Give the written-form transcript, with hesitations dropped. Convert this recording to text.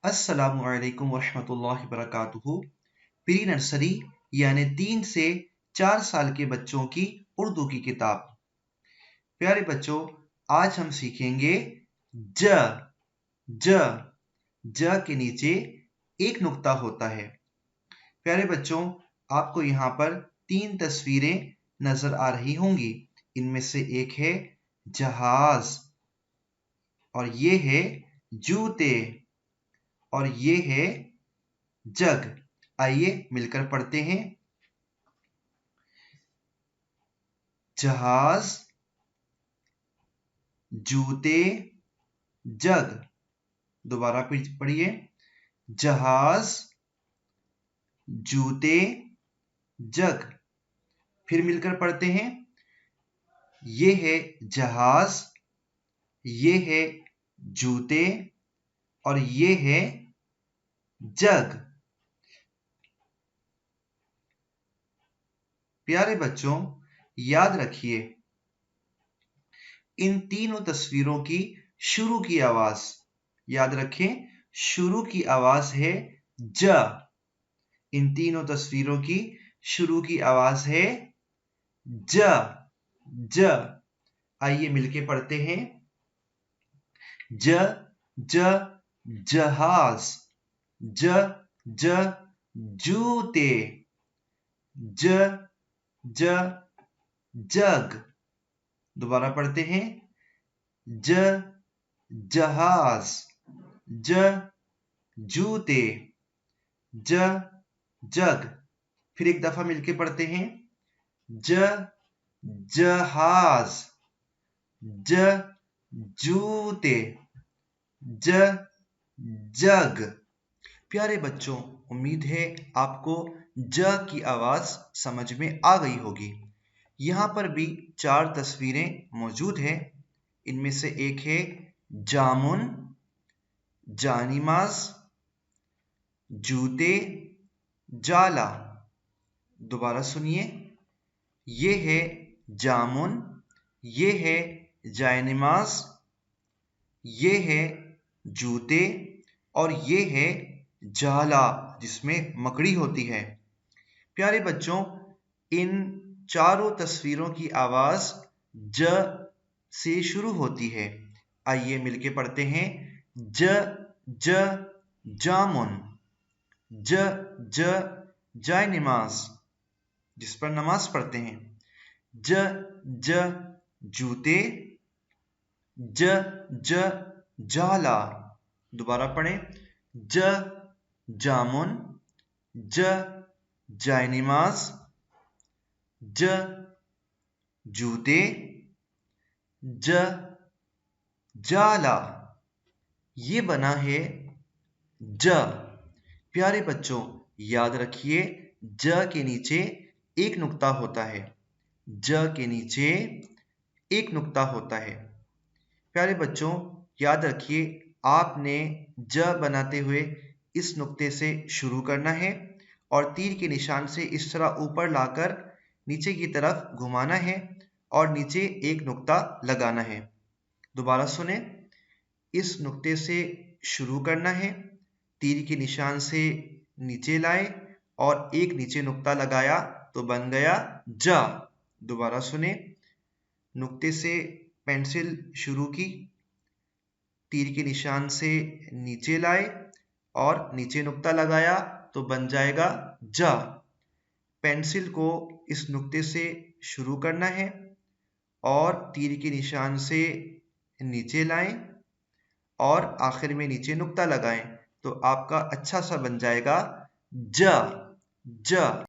अस्सलामु अलैकुम वरहमतुल्लाहि वबरकातुहू। प्री नर्सरी यानी 3 से 4 साल के बच्चों की उर्दू की किताब। प्यारे बच्चों, आज हम सीखेंगे ज। ज ज के नीचे एक नुक्ता होता है। प्यारे बच्चों, आपको यहाँ पर 3 तस्वीरें नजर आ रही होंगी। इनमें से एक है जहाज, और ये है जूते, और ये है जग। आइए मिलकर पढ़ते हैं। जहाज, जूते, जग। दोबारा पढ़िए। जहाज, जूते, जग। फिर मिलकर पढ़ते हैं। ये है जहाज, ये है जूते, और ये है जग। प्यारे बच्चों, याद रखिए, इन तीनों तस्वीरों की शुरू की आवाज याद रखें। शुरू की आवाज है ज। इन तीनों तस्वीरों की शुरू की आवाज है ज। ज। आइए मिलके पढ़ते हैं। ज ज जहाज, ज ज जूते, ज ज जग। दोबारा पढ़ते हैं। ज जहाज, ज जूते, ज जग। फिर एक दफा मिलके पढ़ते हैं। ज जहाज, ज जूते, ज जग। प्यारे बच्चों, उम्मीद है आपको ज की आवाज समझ में आ गई होगी। यहाँ पर भी 4 तस्वीरें मौजूद हैं। इनमें से एक है जामुन, जानिमाज, जूते, जाला। दोबारा सुनिए। ये है जामुन, ये है जानिमाज, ये है जूते, और ये है जाला जिसमें मकड़ी होती है। प्यारे बच्चों, इन चारों तस्वीरों की आवाज ज से शुरू होती है। आइए मिलके पढ़ते हैं। ज ज जामुन, ज ज जाय नमाज, जिस पर नमाज पढ़ते हैं। ज ज जूते, ज ज जाला। दोबारा पढ़ें। ज जामुन, ज जाय नमाज, ज जूते, ज जाला। ये बना है ज। प्यारे बच्चों, याद रखिए, ज के नीचे एक नुक्ता होता है। ज के नीचे एक नुक्ता होता है। प्यारे बच्चों, याद रखिए, आपने ज बनाते हुए इस नुक्ते से शुरू करना है और तीर के निशान से इस तरह ऊपर लाकर नीचे की तरफ घुमाना है और नीचे एक नुक्ता लगाना है। दोबारा सुने। इस नुक्ते से शुरू करना है, तीर के निशान से नीचे लाए और एक नीचे नुक्ता लगाया तो बन गया ज। दोबारा सुने। नुक्ते से पेंसिल शुरू की, तीर के निशान से नीचे लाए और नीचे नुक्ता लगाया तो बन जाएगा ज। पेंसिल को इस नुक्ते से शुरू करना है और तीर के निशान से नीचे लाएं और आखिर में नीचे नुक्ता लगाएं तो आपका अच्छा सा बन जाएगा ज। ज।